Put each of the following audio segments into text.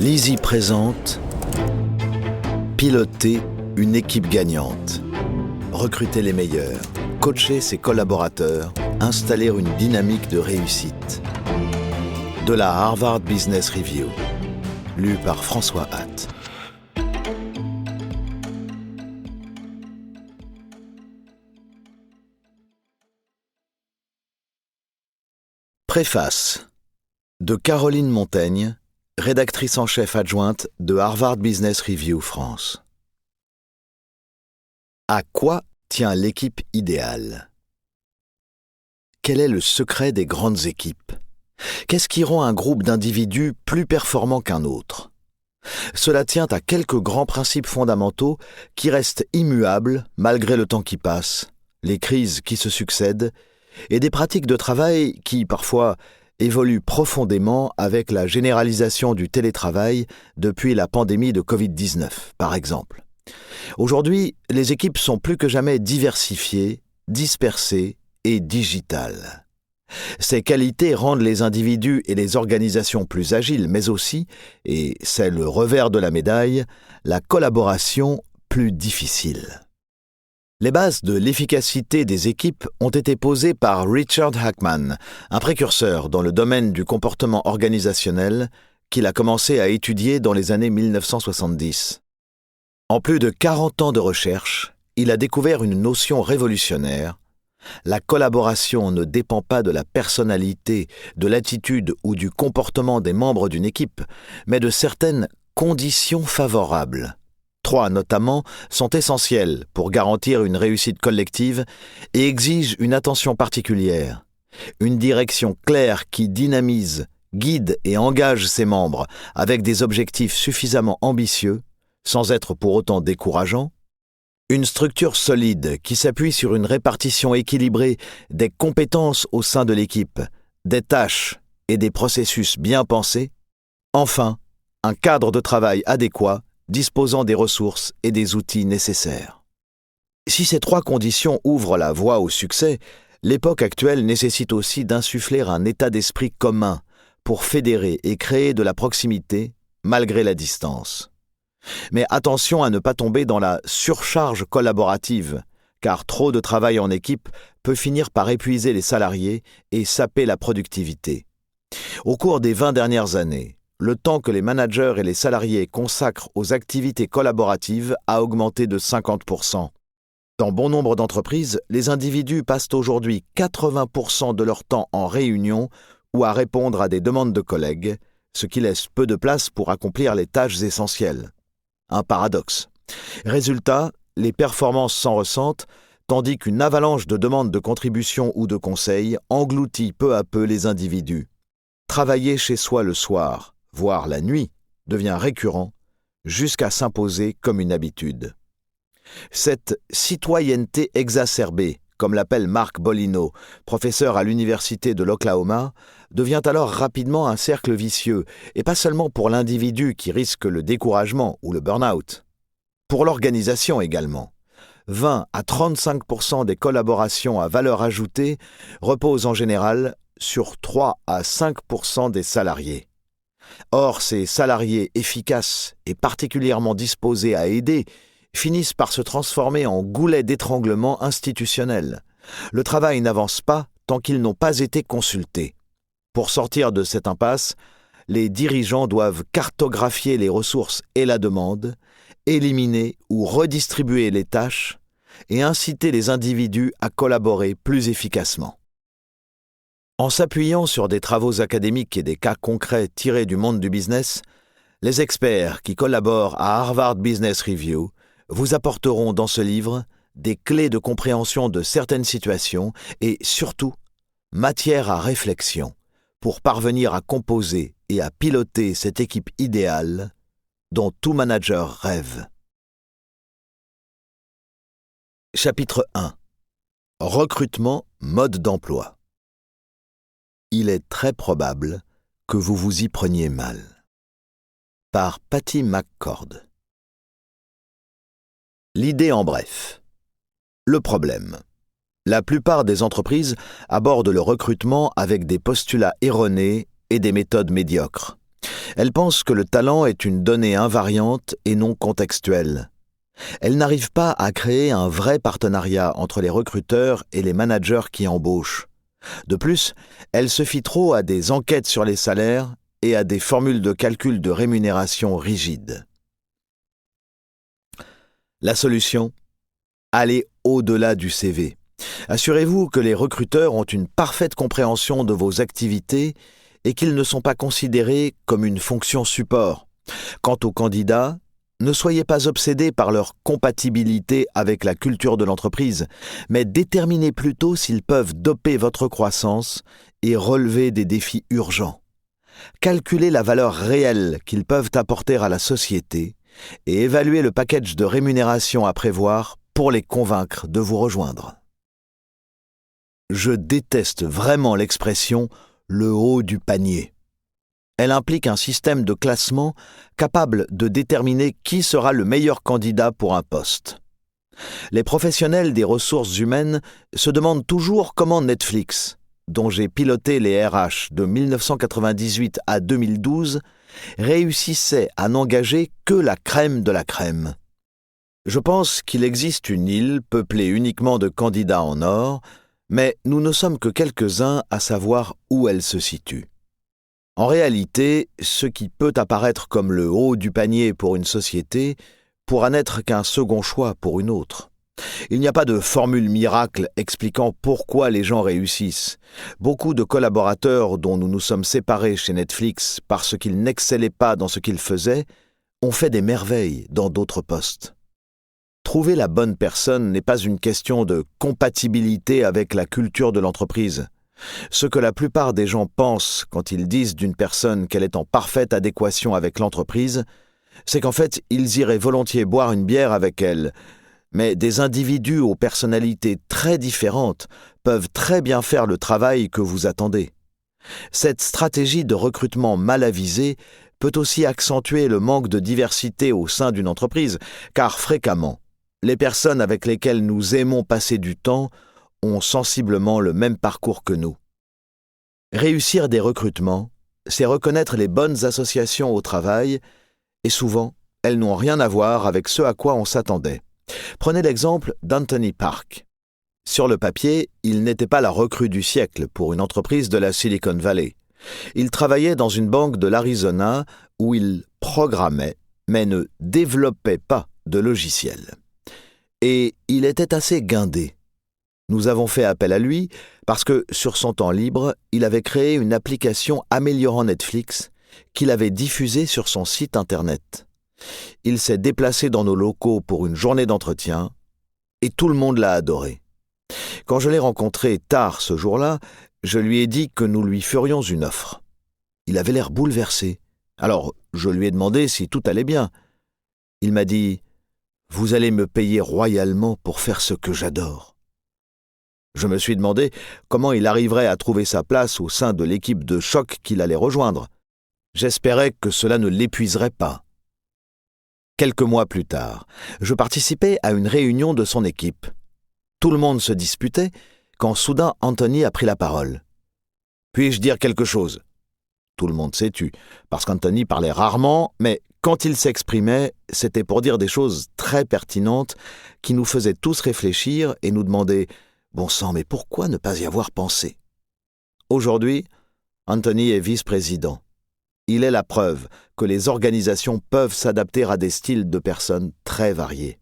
L'Easy présente Piloter une équipe gagnante. Recruter les meilleurs, coacher ses collaborateurs, installer une dynamique de réussite. De la Harvard Business Review, lu par François Hatt. Préface de Caroline Montaigne, rédactrice en chef adjointe de Harvard Business Review France. À quoi tient l'équipe idéale ? Quel est le secret des grandes équipes ? Qu'est-ce qui rend un groupe d'individus plus performant qu'un autre ? Cela tient à quelques grands principes fondamentaux qui restent immuables malgré le temps qui passe, les crises qui se succèdent et des pratiques de travail qui, parfois, évoluent profondément avec la généralisation du télétravail depuis la pandémie de Covid-19, par exemple. Aujourd'hui, les équipes sont plus que jamais diversifiées, dispersées et digitales. Ces qualités rendent les individus et les organisations plus agiles, mais aussi, et c'est le revers de la médaille, la collaboration plus difficile. Les bases de l'efficacité des équipes ont été posées par Richard Hackman, un précurseur dans le domaine du comportement organisationnel qu'il a commencé à étudier dans les années 1970. En plus de 40 ans de recherche, il a découvert une notion révolutionnaire. La collaboration ne dépend pas de la personnalité, de l'attitude ou du comportement des membres d'une équipe, mais de certaines conditions favorables. 3 notamment sont essentielles pour garantir une réussite collective et exigent une attention particulière. Une direction claire qui dynamise, guide et engage ses membres avec des objectifs suffisamment ambitieux, sans être pour autant décourageant. Une structure solide qui s'appuie sur une répartition équilibrée des compétences au sein de l'équipe, des tâches et des processus bien pensés. Enfin, un cadre de travail adéquat disposant des ressources et des outils nécessaires. Si ces 3 conditions ouvrent la voie au succès, l'époque actuelle nécessite aussi d'insuffler un état d'esprit commun pour fédérer et créer de la proximité malgré la distance. Mais attention à ne pas tomber dans la surcharge collaborative, car trop de travail en équipe peut finir par épuiser les salariés et saper la productivité. Au cours des 20 dernières années, le temps que les managers et les salariés consacrent aux activités collaboratives a augmenté de 50%. Dans bon nombre d'entreprises, les individus passent aujourd'hui 80% de leur temps en réunion ou à répondre à des demandes de collègues, ce qui laisse peu de place pour accomplir les tâches essentielles. Un paradoxe. Résultat, les performances s'en ressentent, tandis qu'une avalanche de demandes de contribution ou de conseils engloutit peu à peu les individus. Travailler chez soi le soir, voire la nuit, devient récurrent, jusqu'à s'imposer comme une habitude. Cette citoyenneté exacerbée, comme l'appelle Mark Bolino, professeur à l'université de l'Oklahoma, devient alors rapidement un cercle vicieux, et pas seulement pour l'individu qui risque le découragement ou le burn-out. Pour l'organisation également. 20 à 35% des collaborations à valeur ajoutée reposent en général sur 3 à 5% des salariés. Or, ces salariés efficaces et particulièrement disposés à aider finissent par se transformer en goulets d'étranglement institutionnels. Le travail n'avance pas tant qu'ils n'ont pas été consultés. Pour sortir de cette impasse, les dirigeants doivent cartographier les ressources et la demande, éliminer ou redistribuer les tâches et inciter les individus à collaborer plus efficacement. En s'appuyant sur des travaux académiques et des cas concrets tirés du monde du business, les experts qui collaborent à Harvard Business Review vous apporteront dans ce livre des clés de compréhension de certaines situations et surtout matière à réflexion pour parvenir à composer et à piloter cette équipe idéale dont tout manager rêve. Chapitre 1. Recrutement, mode d'emploi. Il est très probable que vous vous y preniez mal. Par Patty McCord. L'idée en bref. Le problème. La plupart des entreprises abordent le recrutement avec des postulats erronés et des méthodes médiocres. Elles pensent que le talent est une donnée invariante et non contextuelle. Elles n'arrivent pas à créer un vrai partenariat entre les recruteurs et les managers qui embauchent. De plus, elles se fient trop à des enquêtes sur les salaires et à des formules de calcul de rémunération rigides. La solution ? Allez au-delà du CV. Assurez-vous que les recruteurs ont une parfaite compréhension de vos activités et qu'ils ne sont pas considérés comme une fonction support. Quant aux candidats, ne soyez pas obsédés par leur compatibilité avec la culture de l'entreprise, mais déterminez plutôt s'ils peuvent doper votre croissance et relever des défis urgents. Calculez la valeur réelle qu'ils peuvent apporter à la société et évaluez le package de rémunération à prévoir pour les convaincre de vous rejoindre. Je déteste vraiment l'expression « le haut du panier ». Elle implique un système de classement capable de déterminer qui sera le meilleur candidat pour un poste. Les professionnels des ressources humaines se demandent toujours comment Netflix, dont j'ai piloté les RH de 1998 à 2012, réussissait à n'engager que la crème de la crème. Je pense qu'il existe une île peuplée uniquement de candidats en or, mais nous ne sommes que quelques-uns à savoir où elle se situe. En réalité, ce qui peut apparaître comme le haut du panier pour une société pourra n'être qu'un second choix pour une autre. Il n'y a pas de formule miracle expliquant pourquoi les gens réussissent. Beaucoup de collaborateurs dont nous nous sommes séparés chez Netflix parce qu'ils n'excellaient pas dans ce qu'ils faisaient ont fait des merveilles dans d'autres postes. Trouver la bonne personne n'est pas une question de compatibilité avec la culture de l'entreprise. Ce que la plupart des gens pensent quand ils disent d'une personne qu'elle est en parfaite adéquation avec l'entreprise, c'est qu'en fait, ils iraient volontiers boire une bière avec elle. Mais des individus aux personnalités très différentes peuvent très bien faire le travail que vous attendez. Cette stratégie de recrutement mal avisée peut aussi accentuer le manque de diversité au sein d'une entreprise, car fréquemment, les personnes avec lesquelles nous aimons passer du temps ont sensiblement le même parcours que nous. Réussir des recrutements, c'est reconnaître les bonnes associations au travail, et souvent, elles n'ont rien à voir avec ce à quoi on s'attendait. Prenez l'exemple d'Anthony Park. Sur le papier, il n'était pas la recrue du siècle pour une entreprise de la Silicon Valley. Il travaillait dans une banque de l'Arizona où il programmait, mais ne développait pas de logiciel. Et il était assez guindé. Nous avons fait appel à lui parce que, sur son temps libre, il avait créé une application améliorant Netflix qu'il avait diffusée sur son site Internet. Il s'est déplacé dans nos locaux pour une journée d'entretien et tout le monde l'a adoré. Quand je l'ai rencontré tard ce jour-là, je lui ai dit que nous lui ferions une offre. Il avait l'air bouleversé. Alors, je lui ai demandé si tout allait bien. Il m'a dit « Vous allez me payer royalement pour faire ce que j'adore ». Je me suis demandé comment il arriverait à trouver sa place au sein de l'équipe de choc qu'il allait rejoindre. J'espérais que cela ne l'épuiserait pas. Quelques mois plus tard, je participais à une réunion de son équipe. Tout le monde se disputait quand soudain Anthony a pris la parole. « Puis-je dire quelque chose ?» Tout le monde s'est tu, parce qu'Anthony parlait rarement, mais quand il s'exprimait, c'était pour dire des choses très pertinentes qui nous faisaient tous réfléchir et nous demander « Bon sang, mais pourquoi ne pas y avoir pensé ?» Aujourd'hui, Anthony est vice-président. Il est la preuve que les organisations peuvent s'adapter à des styles de personnes très variés.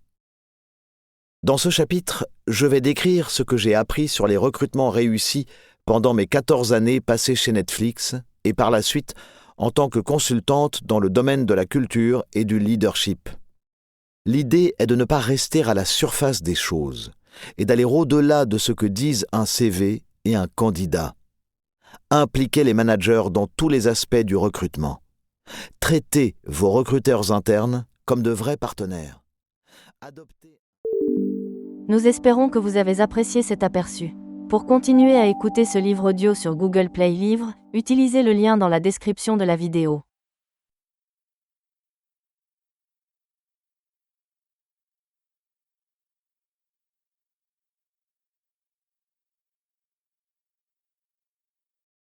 Dans ce chapitre, je vais décrire ce que j'ai appris sur les recrutements réussis pendant mes 14 années passées chez Netflix et par la suite en tant que consultante dans le domaine de la culture et du leadership. L'idée est de ne pas rester à la surface des choses et d'aller au-delà de ce que disent un CV et un candidat. Impliquez les managers dans tous les aspects du recrutement. Traitez vos recruteurs internes comme de vrais partenaires. Nous espérons que vous avez apprécié cet aperçu. Pour continuer à écouter ce livre audio sur Google Play Livres, utilisez le lien dans la description de la vidéo.